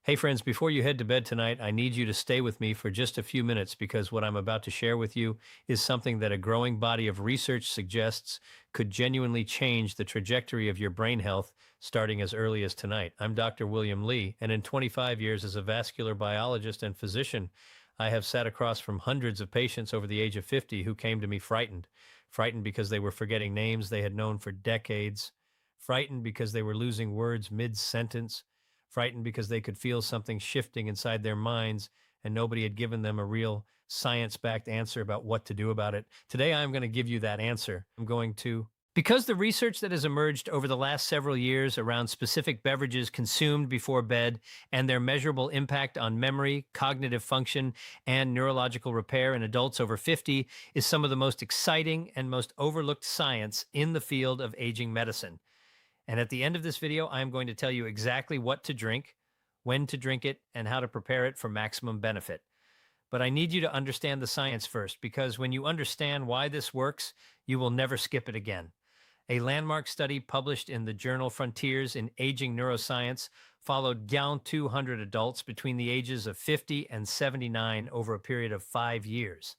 Hey, friends, before you head to bed tonight, I need you to stay with me for just a few minutes because what I'm about to share with you is something that a growing body of research suggests could genuinely change the trajectory of your brain health starting as early as tonight. I'm Dr. William Lee, and in 25 years as a vascular biologist and physician, I have sat across from hundreds of patients over the age of 50 who came to me frightened because they were forgetting names they had known for decades, frightened because they were losing words mid sentence, frightened because they could feel something shifting inside their minds and nobody had given them a real science backed answer about what to do about it. Today, I'm going to give you that answer. Because the research that has emerged over the last several years around specific beverages consumed before bed and their measurable impact on memory, cognitive function, and neurological repair in adults over 50 is some of the most exciting and most overlooked science in the field of aging medicine. And at the end of this video, I'm going to tell you exactly what to drink, when to drink it, and how to prepare it for maximum benefit. But I need you to understand the science first, because when you understand why this works, you will never skip it again. A landmark study published in the journal Frontiers in Aging Neuroscience followed down 200 adults between the ages of 50 and 79 over a period of 5 years.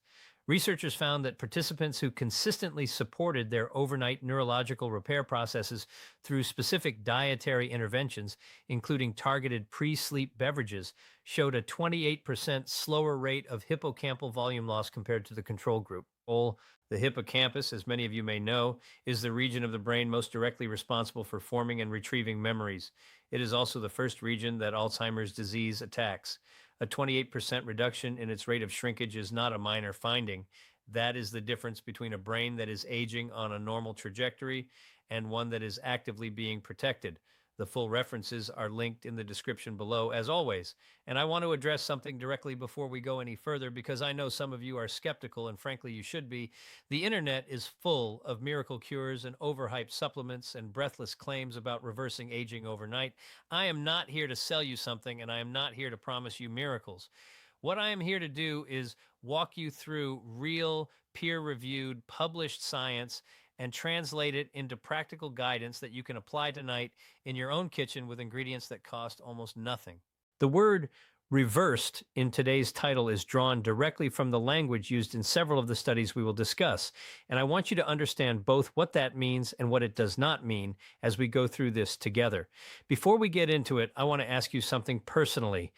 Researchers found that participants who consistently supported their overnight neurological repair processes through specific dietary interventions, including targeted pre-sleep beverages, showed a 28% slower rate of hippocampal volume loss compared to the control group. The hippocampus, as many of you may know, is the region of the brain most directly responsible for forming and retrieving memories. It is also the first region that Alzheimer's disease attacks. A 28% reduction in its rate of shrinkage is not a minor finding. That is the difference between a brain that is aging on a normal trajectory and one that is actively being protected. The full references are linked in the description below, as always. And I want to address something directly before we go any further, because I know some of you are skeptical, and frankly, you should be. The internet is full of miracle cures and overhyped supplements and breathless claims about reversing aging overnight. I am not here to sell you something, and I am not here to promise you miracles. What I am here to do is walk you through real, peer-reviewed, published science and translate it into practical guidance that you can apply tonight in your own kitchen with ingredients that cost almost nothing. The word reversed in today's title is drawn directly from the language used in several of the studies we will discuss, and I want you to understand both what that means and what it does not mean as we go through this together. Before we get into it, I want to ask you something personally.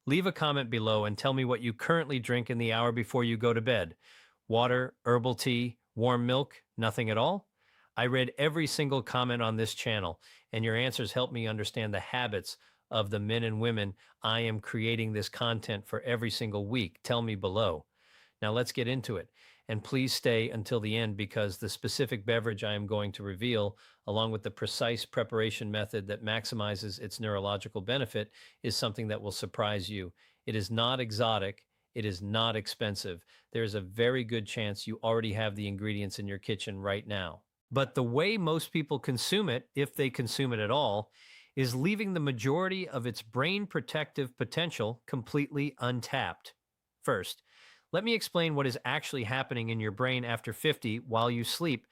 Leave a comment below and tell me what you currently drink in the hour before you go to bed. Water, herbal tea, warm milk, nothing at all? I read every single comment on this channel, and your answers help me understand the habits of the men and women I am creating this content for every single week. Tell me below. Now let's get into it. And please stay until the end, because the specific beverage I am going to reveal, along with the precise preparation method that maximizes its neurological benefit, is something that will surprise you. It is not exotic. It is not expensive. There's a very good chance you already have the ingredients in your kitchen right now. But the way most people consume it, if they consume it at all, is leaving the majority of its brain protective potential completely untapped. First, let me explain what is actually happening in your brain after 50 while you sleep,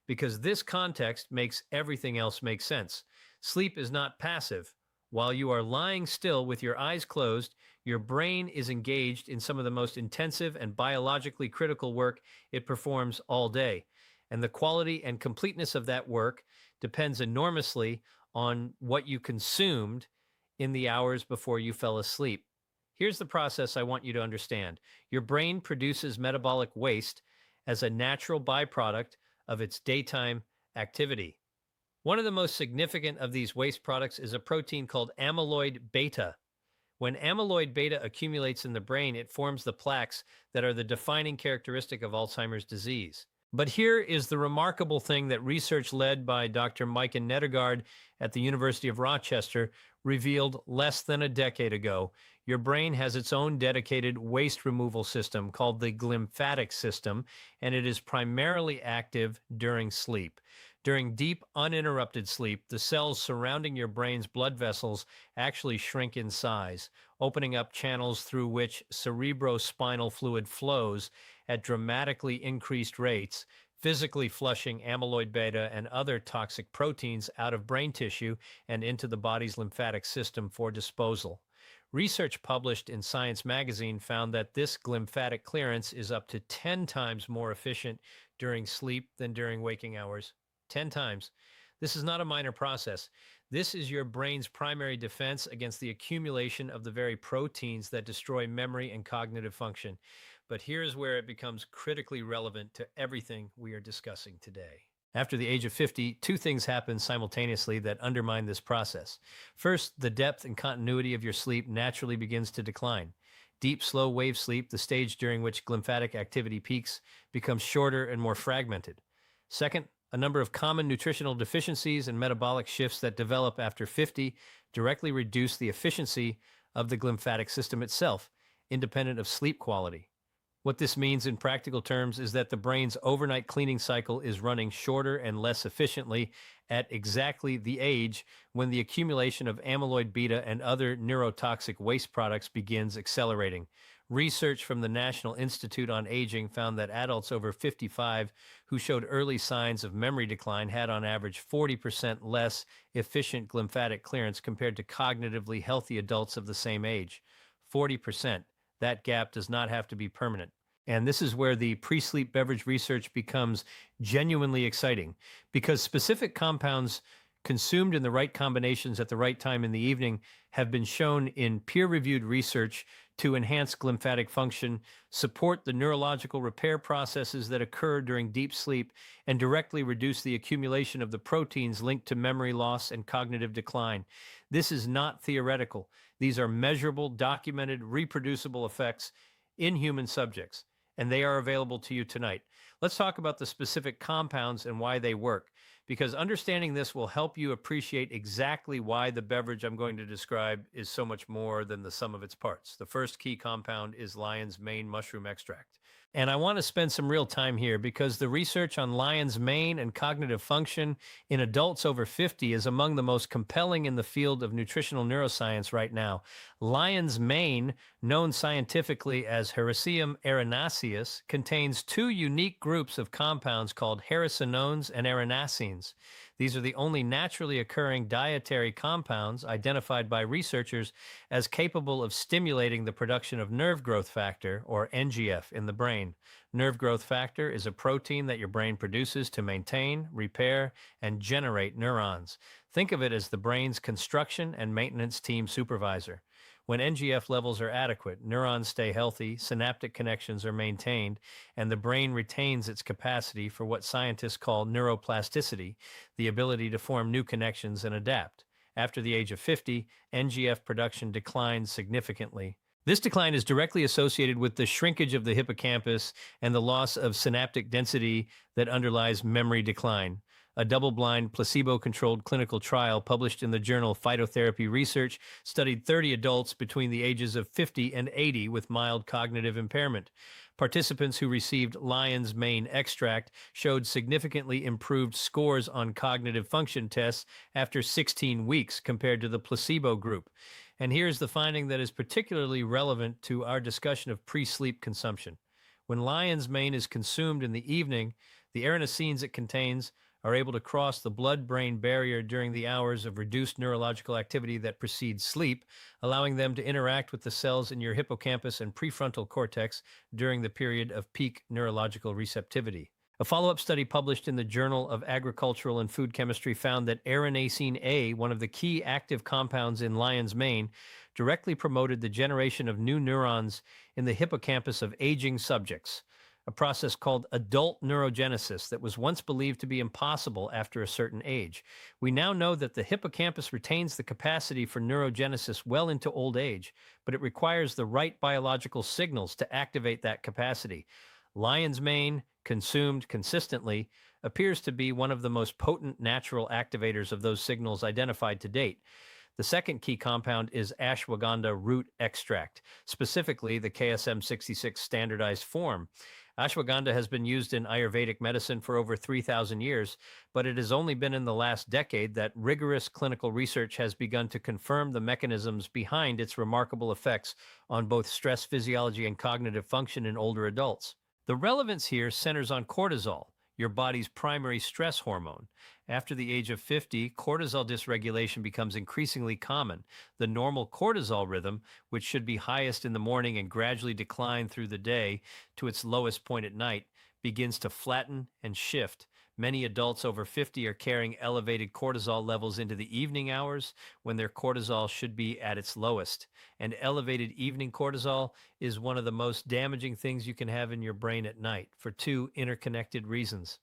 because this context makes everything else make sense. Sleep is not passive. While you are lying still with your eyes closed, your brain is engaged in some of the most intensive and biologically critical work it performs all day. And the quality and completeness of that work depends enormously on what you consumed in the hours before you fell asleep. Here's the process I want you to understand. Your brain produces metabolic waste as a natural byproduct of its daytime activity. One of the most significant of these waste products is a protein called amyloid beta. When amyloid beta accumulates in the brain, it forms the plaques that are the defining characteristic of Alzheimer's disease. But here is the remarkable thing that research led by Dr. Mike Nettergaard at the University of Rochester revealed less than a decade ago. Your brain has its own dedicated waste removal system called the glymphatic system, and it is primarily active during sleep. During deep, uninterrupted sleep, the cells surrounding your brain's blood vessels actually shrink in size, opening up channels through which cerebrospinal fluid flows at dramatically increased rates, physically flushing amyloid beta and other toxic proteins out of brain tissue and into the body's lymphatic system for disposal. Research published in Science magazine found that this glymphatic clearance is up to 10 times more efficient during sleep than during waking hours. 10 times. This is not a minor process. This is your brain's primary defense against the accumulation of the very proteins that destroy memory and cognitive function. But here's where it becomes critically relevant to everything we are discussing today. After the age of 50, two things happen simultaneously that undermine this process. First, the depth and continuity of your sleep naturally begins to decline. Deep, slow wave sleep, the stage during which glymphatic activity peaks, becomes shorter and more fragmented. Second, a number of common nutritional deficiencies and metabolic shifts that develop after 50 directly reduce the efficiency of the glymphatic system itself, independent of sleep quality. What this means in practical terms is that the brain's overnight cleaning cycle is running shorter and less efficiently at exactly the age when the accumulation of amyloid beta and other neurotoxic waste products begins accelerating. Research from the National Institute on Aging found that adults over 55 who showed early signs of memory decline had on average 40% less efficient glymphatic clearance compared to cognitively healthy adults of the same age. 40%. That gap does not have to be permanent. And this is where the pre-sleep beverage research becomes genuinely exciting because specific compounds consumed in the right combinations at the right time in the evening have been shown in peer-reviewed research to enhance glymphatic function, support the neurological repair processes that occur during deep sleep, and directly reduce the accumulation of the proteins linked to memory loss and cognitive decline. This is not theoretical. These are measurable, documented, reproducible effects in human subjects, and they are available to you tonight. Let's talk about the specific compounds and why they work, because understanding this will help you appreciate exactly why the beverage I'm going to describe is so much more than the sum of its parts. The first key compound is lion's mane mushroom extract. And I want to spend some real time here because the research on lion's mane and cognitive function in adults over 50 is among the most compelling in the field of nutritional neuroscience right now. Lion's mane, known scientifically as Hericium erinaceus, contains two unique groups of compounds called hericinones and erinacines. These are the only naturally occurring dietary compounds identified by researchers as capable of stimulating the production of nerve growth factor, or NGF, in the brain. Nerve growth factor is a protein that your brain produces to maintain, repair, and generate neurons. Think of it as the brain's construction and maintenance team supervisor. When NGF levels are adequate, neurons stay healthy, synaptic connections are maintained, and the brain retains its capacity for what scientists call neuroplasticity, the ability to form new connections and adapt. After the age of 50, NGF production declines significantly. This decline is directly associated with the shrinkage of the hippocampus and the loss of synaptic density that underlies memory decline. A double-blind, placebo-controlled clinical trial published in the journal Phytotherapy Research studied 30 adults between the ages of 50 and 80 with mild cognitive impairment. Participants who received lion's mane extract showed significantly improved scores on cognitive function tests after 16 weeks compared to the placebo group. And here's the finding that is particularly relevant to our discussion of pre-sleep consumption. When lion's mane is consumed in the evening, the erinacines it contains are able to cross the blood-brain barrier during the hours of reduced neurological activity that precedes sleep, allowing them to interact with the cells in your hippocampus and prefrontal cortex during the period of peak neurological receptivity. A follow-up study published in the Journal of Agricultural and Food Chemistry found that erinacine A, one of the key active compounds in lion's mane, directly promoted the generation of new neurons in the hippocampus of aging subjects, a process called adult neurogenesis that was once believed to be impossible after a certain age. We now know that the hippocampus retains the capacity for neurogenesis well into old age, but it requires the right biological signals to activate that capacity. Lion's mane, consumed consistently, appears to be one of the most potent natural activators of those signals identified to date. The second key compound is ashwagandha root extract, specifically the KSM-66 standardized form. Ashwagandha has been used in Ayurvedic medicine for over 3,000 years, but it has only been in the last decade that rigorous clinical research has begun to confirm the mechanisms behind its remarkable effects on both stress physiology and cognitive function in older adults. The relevance here centers on cortisol, your body's primary stress hormone. After the age of 50, cortisol dysregulation becomes increasingly common. The normal cortisol rhythm, which should be highest in the morning and gradually decline through the day to its lowest point at night, begins to flatten and shift. Many adults over 50 are carrying elevated cortisol levels into the evening hours when their cortisol should be at its lowest. And elevated evening cortisol is one of the most damaging things you can have in your brain at night for two interconnected reasons.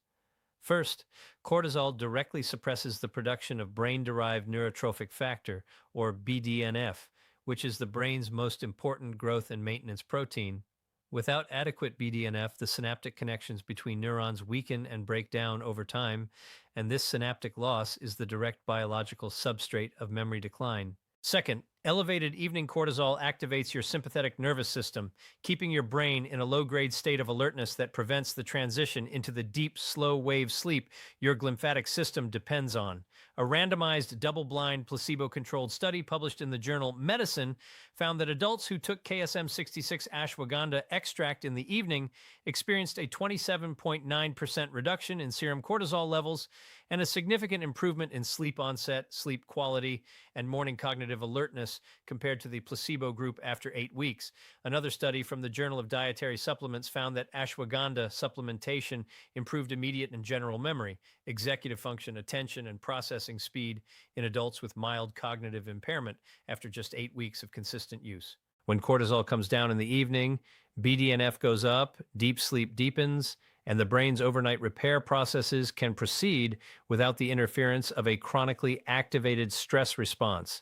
First, cortisol directly suppresses the production of brain-derived neurotrophic factor, or BDNF, which is the brain's most important growth and maintenance protein. Without adequate BDNF, the synaptic connections between neurons weaken and break down over time, and this synaptic loss is the direct biological substrate of memory decline. Second, elevated evening cortisol activates your sympathetic nervous system, keeping your brain in a low-grade state of alertness that prevents the transition into the deep, slow-wave sleep your glymphatic system depends on. A randomized, double-blind, placebo-controlled study published in the journal Medicine found that adults who took KSM-66 Ashwagandha extract in the evening experienced a 27.9% reduction in serum cortisol levels and a significant improvement in sleep onset, sleep quality, and morning cognitive alertness compared to the placebo group after 8 weeks. Another study from the Journal of Dietary Supplements found that ashwagandha supplementation improved immediate and general memory, executive function, attention, and processing speed in adults with mild cognitive impairment after just 8 weeks of consistent use. When cortisol comes down in the evening, BDNF goes up, deep sleep deepens, and the brain's overnight repair processes can proceed without the interference of a chronically activated stress response.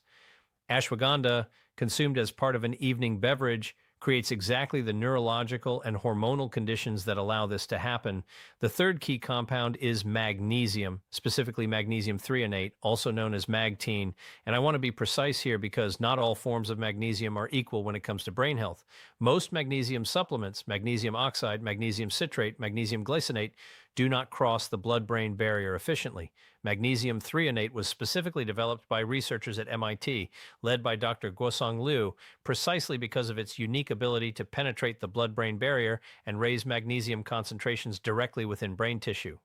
Ashwagandha, consumed as part of an evening beverage, creates exactly the neurological and hormonal conditions that allow this to happen. The third key compound is magnesium, specifically magnesium threonate, also known as magtine. And I want to be precise here because not all forms of magnesium are equal when it comes to brain health. Most magnesium supplements, magnesium oxide, magnesium citrate, magnesium glycinate, do not cross the blood-brain barrier efficiently. Magnesium threonate was specifically developed by researchers at MIT, led by Dr. Guosong Liu, precisely because of its unique ability to penetrate the blood-brain barrier and raise magnesium concentrations directly within brain tissue.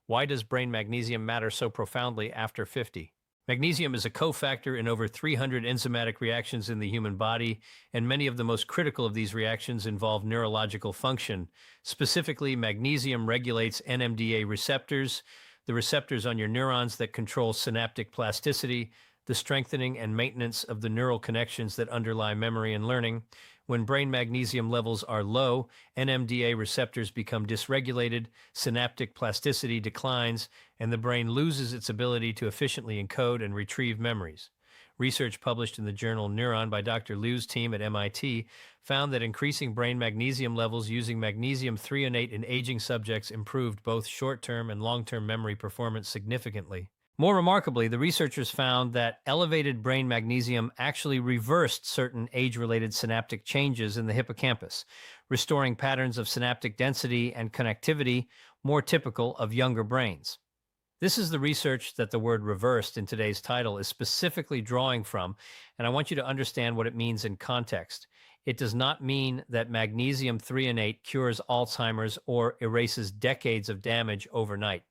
Why does brain magnesium matter so profoundly after 50? Magnesium is a cofactor in over 300 enzymatic reactions in the human body, and many of the most critical of these reactions involve neurological function. Specifically, magnesium regulates NMDA receptors, the receptors on your neurons that control synaptic plasticity, the strengthening and maintenance of the neural connections that underlie memory and learning. When brain magnesium levels are low, NMDA receptors become dysregulated, synaptic plasticity declines, and the brain loses its ability to efficiently encode and retrieve memories. Research published in the journal Neuron by Dr. Liu's team at MIT found that increasing brain magnesium levels using magnesium threonate in aging subjects improved both short-term and long-term memory performance significantly. More remarkably, the researchers found that elevated brain magnesium actually reversed certain age-related synaptic changes in the hippocampus, restoring patterns of synaptic density and connectivity more typical of younger brains. This is the research that the word reversed in today's title is specifically drawing from, and I want you to understand what it means in context. It does not mean that magnesium threonate cures Alzheimer's or erases decades of damage overnight.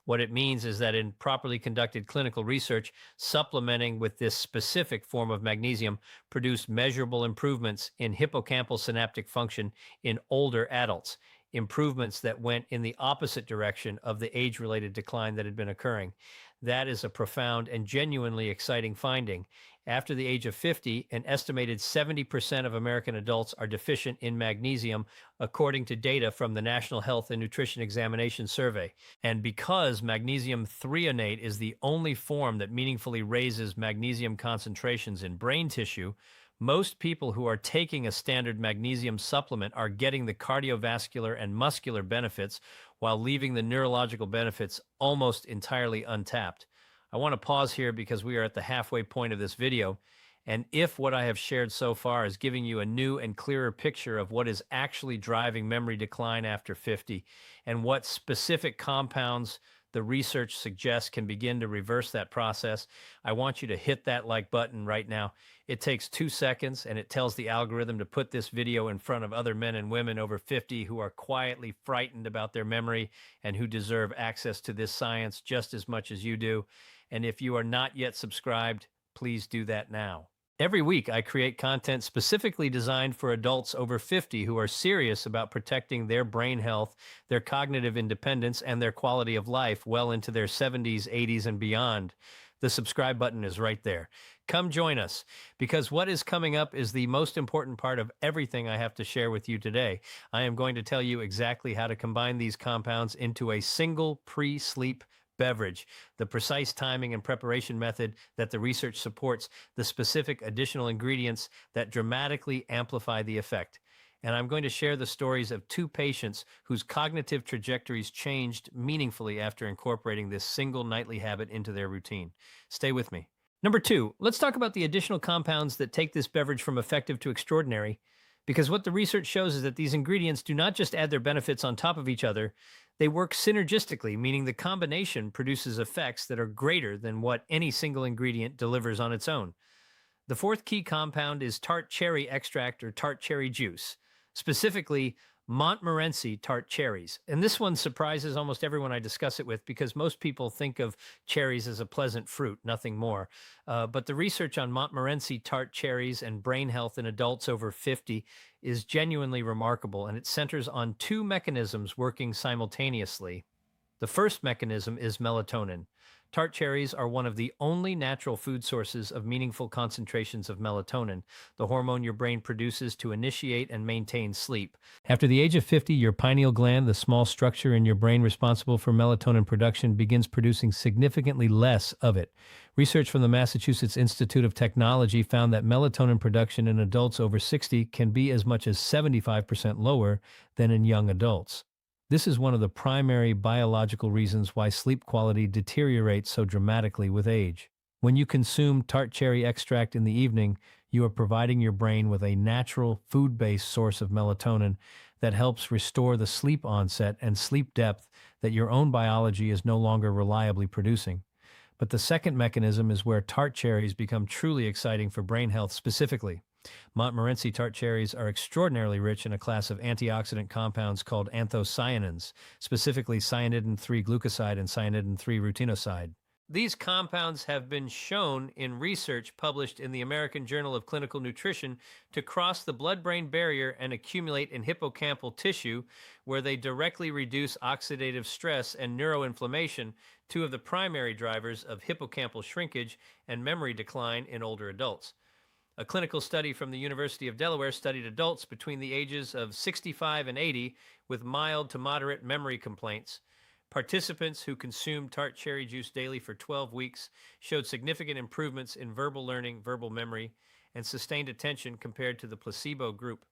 What it means is that in properly conducted clinical research, supplementing with this specific form of magnesium produced measurable improvements in hippocampal synaptic function in older adults, improvements that went in the opposite direction of the age-related decline that had been occurring. That is a profound and genuinely exciting finding. After the age of 50, an estimated 70% of American adults are deficient in magnesium, according to data from the National Health and Nutrition Examination Survey. And because magnesium threonate is the only form that meaningfully raises magnesium concentrations in brain tissue, most people who are taking a standard magnesium supplement are getting the cardiovascular and muscular benefits while leaving the neurological benefits almost entirely untapped. I want to pause here because we are at the halfway point of this video, and if what I have shared so far is giving you a new and clearer picture of what is actually driving memory decline after 50 and what specific compounds, the research suggests can begin to reverse that process, I want you to hit that like button right now. It takes 2 seconds and it tells the algorithm to put this video in front of other men and women over 50 who are quietly frightened about their memory and who deserve access to this science just as much as you do. And if you are not yet subscribed, please do that now. Every week, I create content specifically designed for adults over 50 who are serious about protecting their brain health, their cognitive independence, and their quality of life well into their 70s, 80s, and beyond. The subscribe button is right there. Come join us, because what is coming up is the most important part of everything I have to share with you today. I am going to tell you exactly how to combine these compounds into a single pre-sleep beverage, the precise timing and preparation method that the research supports, the specific additional ingredients that dramatically amplify the effect. And I'm going to share the stories of 2 patients whose cognitive trajectories changed meaningfully after incorporating this single nightly habit into their routine. Stay with me. Number 2, let's talk about the additional compounds that take this beverage from effective to extraordinary. Because what the research shows is that these ingredients do not just add their benefits on top of each other, they work synergistically, meaning the combination produces effects that are greater than what any single ingredient delivers on its own. The 4th key compound is tart cherry extract or tart cherry juice, specifically Montmorency tart cherries. And this one surprises almost everyone I discuss it with because most people think of cherries as a pleasant fruit, nothing more. But the research on Montmorency tart cherries and brain health in adults over 50 is genuinely remarkable, and it centers on 2 mechanisms working simultaneously. The first mechanism is melatonin. Tart cherries are one of the only natural food sources of meaningful concentrations of melatonin, the hormone your brain produces to initiate and maintain sleep. After the age of 50, your pineal gland, the small structure in your brain responsible for melatonin production, begins producing significantly less of it. Research from the Massachusetts Institute of Technology found that melatonin production in adults over 60 can be as much as 75% lower than in young adults. This is one of the primary biological reasons why sleep quality deteriorates so dramatically with age. When you consume tart cherry extract in the evening, you are providing your brain with a natural food-based source of melatonin that helps restore the sleep onset and sleep depth that your own biology is no longer reliably producing. But the second mechanism is where tart cherries become truly exciting for brain health specifically. Montmorency tart cherries are extraordinarily rich in a class of antioxidant compounds called anthocyanins, specifically cyanidin-3 glucoside and cyanidin-3 rutinoside. These compounds have been shown in research published in the American Journal of Clinical Nutrition to cross the blood-brain barrier and accumulate in hippocampal tissue, where they directly reduce oxidative stress and neuroinflammation, 2 of the primary drivers of hippocampal shrinkage and memory decline in older adults. A clinical study from the University of Delaware studied adults between the ages of 65 and 80 with mild to moderate memory complaints. Participants who consumed tart cherry juice daily for 12 weeks showed significant improvements in verbal learning, verbal memory, and sustained attention compared to the placebo group.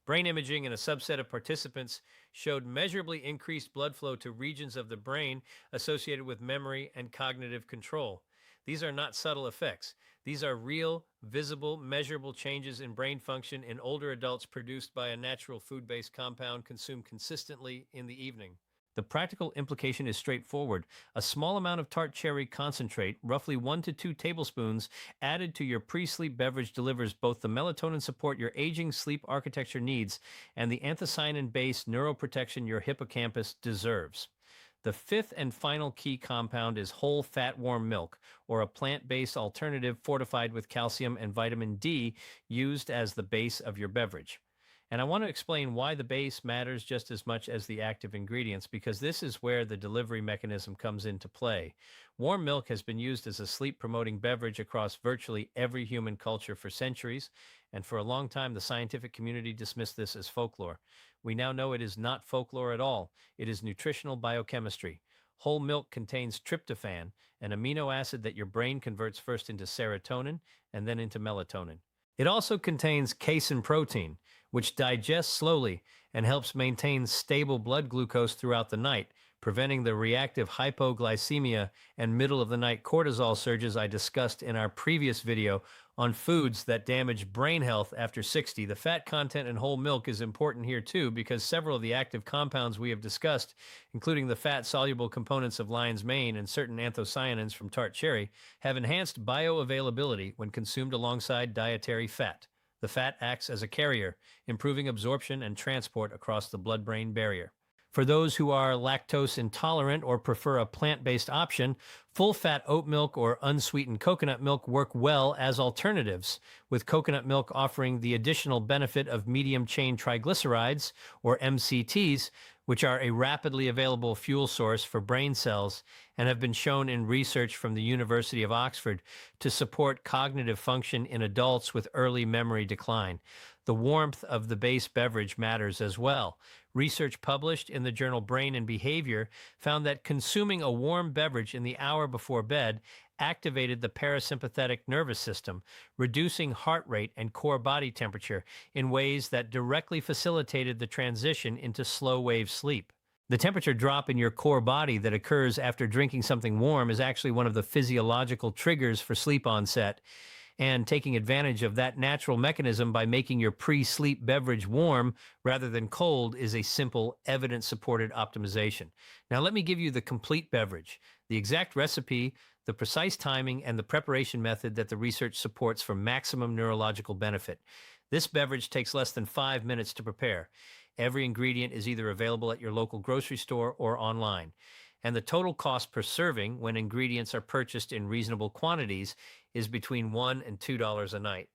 Brain imaging in a subset of participants showed measurably increased blood flow to regions of the brain associated with memory and cognitive control. These are not subtle effects. These are real, visible, measurable changes in brain function in older adults produced by a natural food-based compound consumed consistently in the evening. The practical implication is straightforward. A small amount of tart cherry concentrate, roughly 1 to 2 tablespoons, added to your pre-sleep beverage delivers both the melatonin support your aging sleep architecture needs and the anthocyanin-based neuroprotection your hippocampus deserves. The 5th and final key compound is whole fat warm milk, or a plant-based alternative fortified with calcium and vitamin D used as the base of your beverage. And I want to explain why the base matters just as much as the active ingredients, because this is where the delivery mechanism comes into play. Warm milk has been used as a sleep-promoting beverage across virtually every human culture for centuries, and for a long time the scientific community dismissed this as folklore. We now know it is not folklore at all. It is nutritional biochemistry. Whole milk contains tryptophan, an amino acid that your brain converts first into serotonin and then into melatonin. It also contains casein protein, which digests slowly and helps maintain stable blood glucose throughout the night, preventing the reactive hypoglycemia and middle-of-the-night cortisol surges I discussed in our previous video on foods that damage brain health after 60. The fat content in whole milk is important here too because several of the active compounds we have discussed, including the fat-soluble components of lion's mane and certain anthocyanins from tart cherry, have enhanced bioavailability when consumed alongside dietary fat. The fat acts as a carrier, improving absorption and transport across the blood-brain barrier. For those who are lactose intolerant or prefer a plant-based option, full-fat oat milk or unsweetened coconut milk work well as alternatives, with coconut milk offering the additional benefit of medium-chain triglycerides, or MCTs, which are a rapidly available fuel source for brain cells and have been shown in research from the University of Oxford to support cognitive function in adults with early memory decline. The warmth of the base beverage matters as well. Research published in the journal Brain and Behavior found that consuming a warm beverage in the hour before bed activated the parasympathetic nervous system, reducing heart rate and core body temperature in ways that directly facilitated the transition into slow-wave sleep. The temperature drop in your core body that occurs after drinking something warm is actually one of the physiological triggers for sleep onset, and taking advantage of that natural mechanism by making your pre-sleep beverage warm rather than cold is a simple, evidence-supported optimization. Now let me give you the complete beverage, the exact recipe, the precise timing, and the preparation method that the research supports for maximum neurological benefit. This beverage takes less than 5 minutes to prepare. Every ingredient is either available at your local grocery store or online. And the total cost per serving, when ingredients are purchased in reasonable quantities, is between $1 and $2 a night.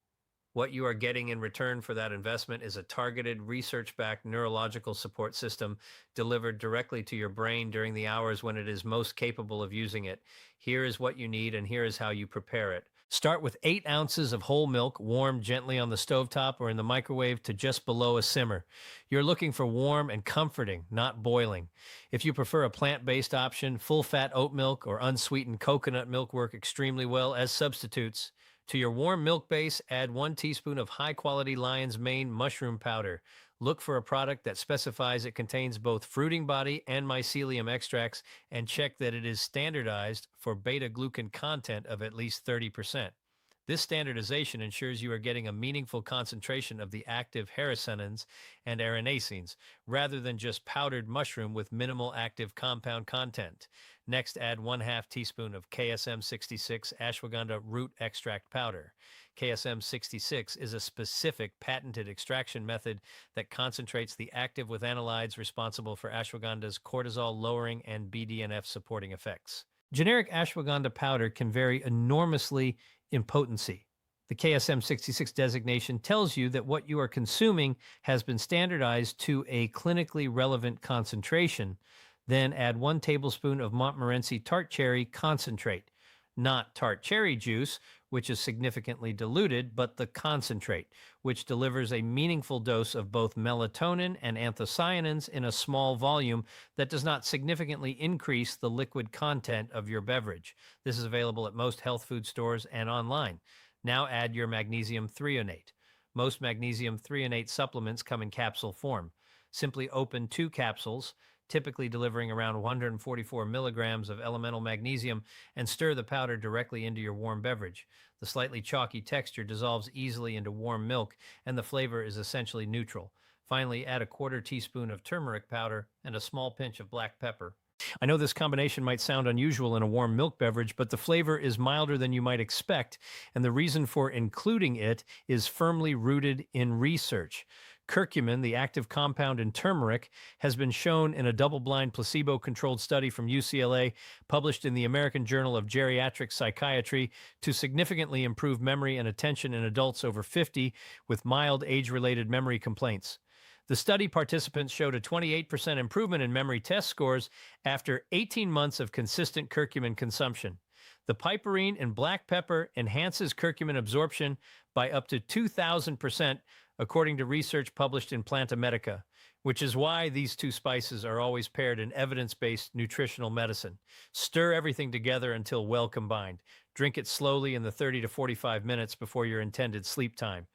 What you are getting in return for that investment is a targeted, research-backed neurological support system delivered directly to your brain during the hours when it is most capable of using it. Here is what you need, and here is how you prepare it. Start with 8 ounces of whole milk, warmed gently on the stovetop or in the microwave to just below a simmer. You're looking for warm and comforting, not boiling. If you prefer a plant-based option, full-fat oat milk or unsweetened coconut milk work extremely well as substitutes. To your warm milk base, add 1 teaspoon of high-quality lion's mane mushroom powder. Look for a product that specifies it contains both fruiting body and mycelium extracts, and check that it is standardized for beta-glucan content of at least 30%. This standardization ensures you are getting a meaningful concentration of the active haracenins and aranacines, rather than just powdered mushroom with minimal active compound content. Next, add 1/2 teaspoon of KSM-66 Ashwagandha root extract powder. KSM-66 is a specific patented extraction method that concentrates the active with analytes responsible for ashwagandha's cortisol lowering and BDNF supporting effects. Generic ashwagandha powder can vary enormously in potency. The KSM-66 designation tells you that what you are consuming has been standardized to a clinically relevant concentration. Then add 1 tablespoon of Montmorency tart cherry concentrate, not tart cherry juice, which is significantly diluted, but the concentrate, which delivers a meaningful dose of both melatonin and anthocyanins in a small volume that does not significantly increase the liquid content of your beverage. This is available at most health food stores and online. Now add your magnesium threonate. Most magnesium threonate supplements come in capsule form. Simply open 2 capsules, typically delivering around 144 milligrams of elemental magnesium, and stir the powder directly into your warm beverage. The slightly chalky texture dissolves easily into warm milk, and the flavor is essentially neutral. Finally, add a 1/4 teaspoon of turmeric powder and a small pinch of black pepper. I know this combination might sound unusual in a warm milk beverage, but the flavor is milder than you might expect, and the reason for including it is firmly rooted in research. Curcumin, the active compound in turmeric, has been shown in a double-blind placebo-controlled study from UCLA published in the American Journal of Geriatric Psychiatry to significantly improve memory and attention in adults over 50 with mild age-related memory complaints. The study participants showed a 28% improvement in memory test scores after 18 months of consistent curcumin consumption. The piperine in black pepper enhances curcumin absorption by up to 2,000%, according to research published in Planta Medica, which is why these 2 spices are always paired in evidence-based nutritional medicine. Stir everything together until well combined. Drink it slowly in the 30 to 45 minutes before your intended sleep time.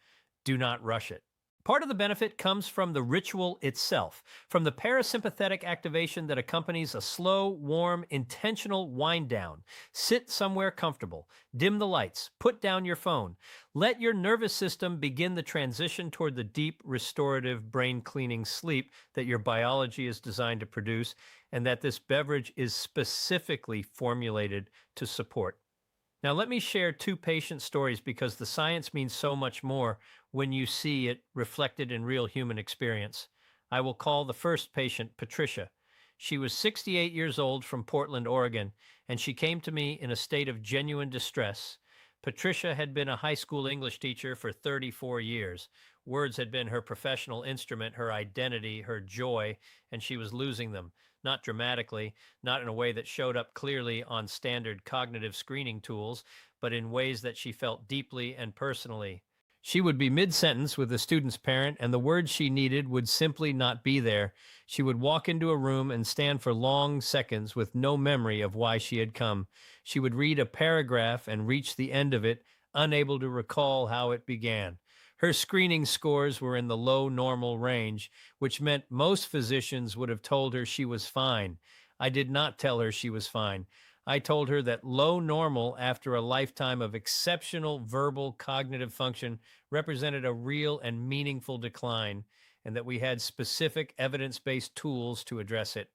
Do not rush it. Part of the benefit comes from the ritual itself, from the parasympathetic activation that accompanies a slow, warm, intentional wind down. Sit somewhere comfortable, dim the lights, put down your phone. Let your nervous system begin the transition toward the deep, restorative, brain cleaning sleep that your biology is designed to produce, and that this beverage is specifically formulated to support. Now, let me share two patient stories because the science means so much more when you see it reflected in real human experience. I will call the first patient Patricia. She was 68 years old from Portland, Oregon, and she came to me in a state of genuine distress. Patricia had been a high school English teacher for 34 years. Words had been her professional instrument, her identity, her joy, and she was losing them. Not dramatically, not in a way that showed up clearly on standard cognitive screening tools, but in ways that she felt deeply and personally. She would be mid sentence with a student's parent, and the words she needed would simply not be there. She would walk into a room and stand for long seconds with no memory of why she had come. She would read a paragraph and reach the end of it, unable to recall how it began. Her screening scores were in the low normal range, which meant most physicians would have told her she was fine. I did not tell her she was fine. I told her that low normal after a lifetime of exceptional verbal cognitive function represented a real and meaningful decline, and that we had specific evidence based tools to address it.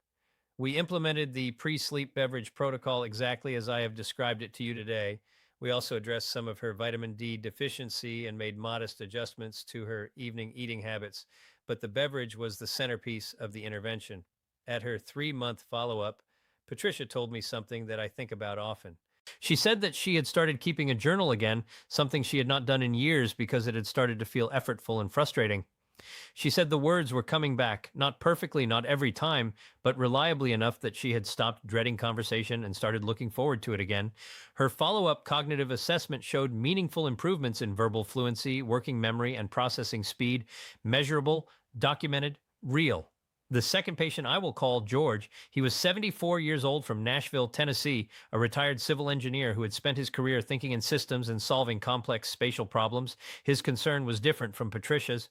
We implemented the pre sleep beverage protocol exactly as I have described it to you today. We also addressed some of her vitamin D deficiency and made modest adjustments to her evening eating habits, but the beverage was the centerpiece of the intervention. At her 3-month follow up, Patricia told me something that I think about often. She said that she had started keeping a journal again, something she had not done in years because it had started to feel effortful and frustrating. She said the words were coming back, not perfectly, not every time, but reliably enough that she had stopped dreading conversation and started looking forward to it again. Her follow up cognitive assessment showed meaningful improvements in verbal fluency, working memory, and processing speed, measurable, documented, real. The second patient I will call George. He was 74 years old from Nashville, Tennessee, a retired civil engineer who had spent his career thinking in systems and solving complex spatial problems. His concern was different from Patricia's.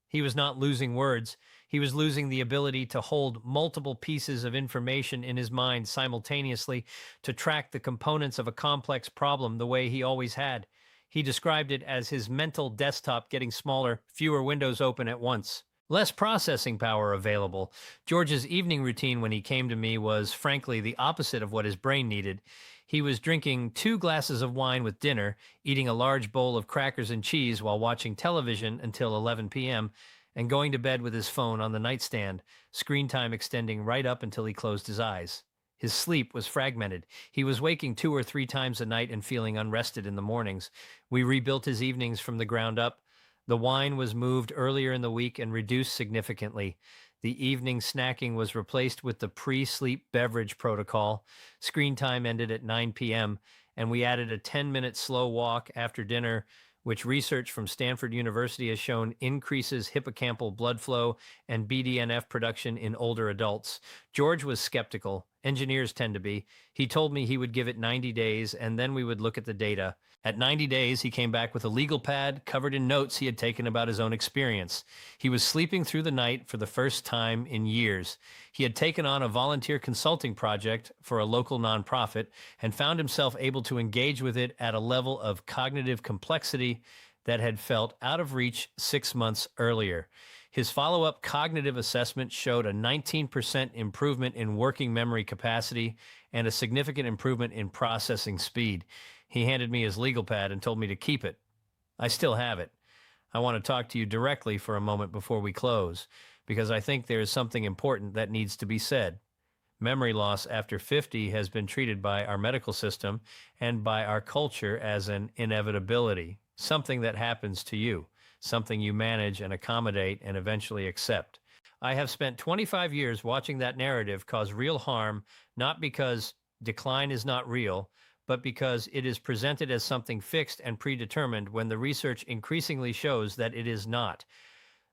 He was not losing words. He was losing the ability to hold multiple pieces of information in his mind simultaneously, to track the components of a complex problem the way he always had. He described it as his mental desktop getting smaller, fewer windows open at once. Less processing power available. George's evening routine when he came to me was, frankly, the opposite of what his brain needed. He was drinking 2 glasses of wine with dinner, eating a large bowl of crackers and cheese while watching television until 11 p.m., and going to bed with his phone on the nightstand, screen time extending right up until he closed his eyes. His sleep was fragmented. He was waking 2 or 3 times a night and feeling unrested in the mornings. We rebuilt his evenings from the ground up. The wine was moved earlier in the week and reduced significantly. The evening snacking was replaced with the pre-sleep beverage protocol. Screen time ended at 9 p.m., and we added a 10-minute slow walk after dinner, which research from Stanford University has shown increases hippocampal blood flow and BDNF production in older adults. George was skeptical. Engineers tend to be. He told me he would give it 90 days, and then we would look at the data. At 90 days, he came back with a legal pad covered in notes he had taken about his own experience. He was sleeping through the night for the first time in years. He had taken on a volunteer consulting project for a local nonprofit and found himself able to engage with it at a level of cognitive complexity that had felt out of reach 6 months earlier. His follow-up cognitive assessment showed a 19% improvement in working memory capacity and a significant improvement in processing speed. He handed me his legal pad and told me to keep it. I still have it. I want to talk to you directly for a moment before we close, because I think there is something important that needs to be said. Memory loss after 50 has been treated by our medical system and by our culture as an inevitability, something that happens to you, something you manage and accommodate and eventually accept. I have spent 25 years watching that narrative cause real harm, not because decline is not real, but because it is presented as something fixed and predetermined when the research increasingly shows that it is not.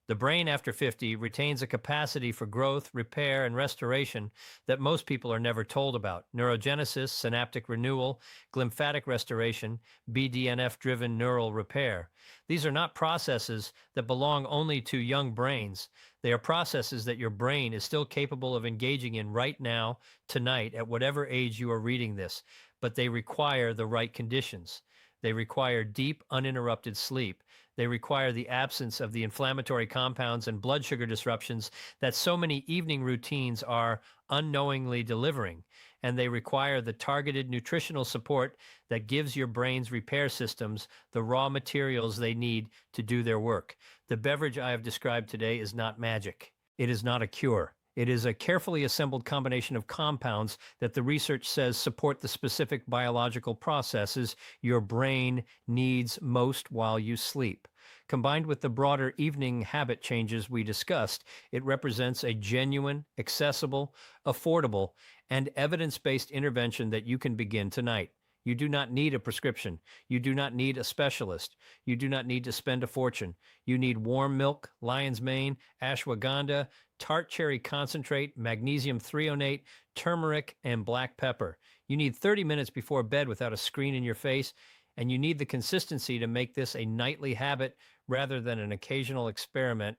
The brain after 50 retains a capacity for growth, repair, and restoration that most people are never told about. Neurogenesis, synaptic renewal, glymphatic restoration, BDNF-driven neural repair. These are not processes that belong only to young brains. They are processes that your brain is still capable of engaging in right now, tonight, at whatever age you are reading this, but they require the right conditions. They require deep, uninterrupted sleep. They require the absence of the inflammatory compounds and blood sugar disruptions that so many evening routines are unknowingly delivering. And they require the targeted nutritional support that gives your brain's repair systems the raw materials they need to do their work. The beverage I have described today is not magic. It is not a cure. It is a carefully assembled combination of compounds that the research says support the specific biological processes your brain needs most while you sleep. Combined with the broader evening habit changes we discussed, it represents a genuine, accessible, affordable, and evidence-based intervention that you can begin tonight. You do not need a prescription. You do not need a specialist. You do not need to spend a fortune. You need warm milk, lion's mane, ashwagandha, tart cherry concentrate, magnesium threonate, turmeric, and black pepper. You need 30 minutes before bed without a screen in your face, and you need the consistency to make this a nightly habit rather than an occasional experiment.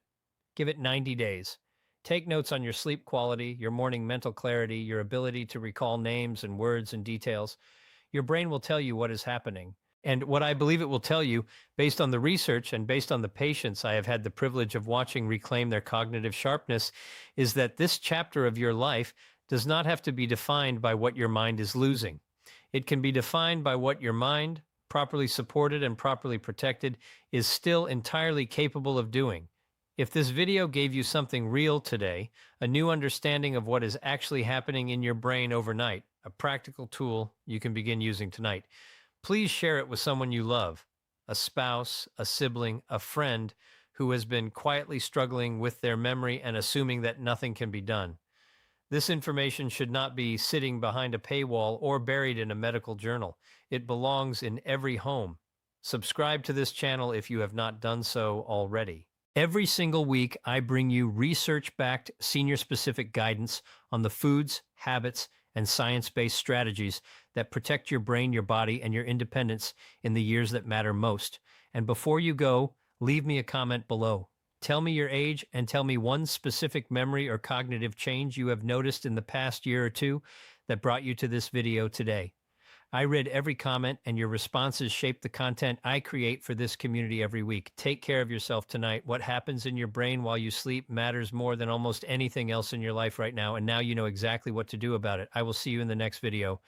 Give it 90 days. Take notes on your sleep quality, your morning mental clarity, your ability to recall names and words and details. Your brain will tell you what is happening. And what I believe it will tell you, based on the research and based on the patients I have had the privilege of watching reclaim their cognitive sharpness, is that this chapter of your life does not have to be defined by what your mind is losing. It can be defined by what your mind, properly supported and properly protected, is still entirely capable of doing. If this video gave you something real today, a new understanding of what is actually happening in your brain overnight, a practical tool you can begin using tonight, please share it with someone you love, a spouse, a sibling, a friend who has been quietly struggling with their memory and assuming that nothing can be done. This information should not be sitting behind a paywall or buried in a medical journal. It belongs in every home. Subscribe to this channel if you have not done so already. Every single week, I bring you research-backed, senior-specific guidance on the foods, habits, and science-based strategies that protect your brain, your body, and your independence in the years that matter most. And before you go, leave me a comment below. Tell me your age and tell me one specific memory or cognitive change you have noticed in the past year or two that brought you to this video today. I read every comment, and your responses shape the content I create for this community every week. Take care of yourself tonight. What happens in your brain while you sleep matters more than almost anything else in your life right now, and now you know exactly what to do about it. I will see you in the next video.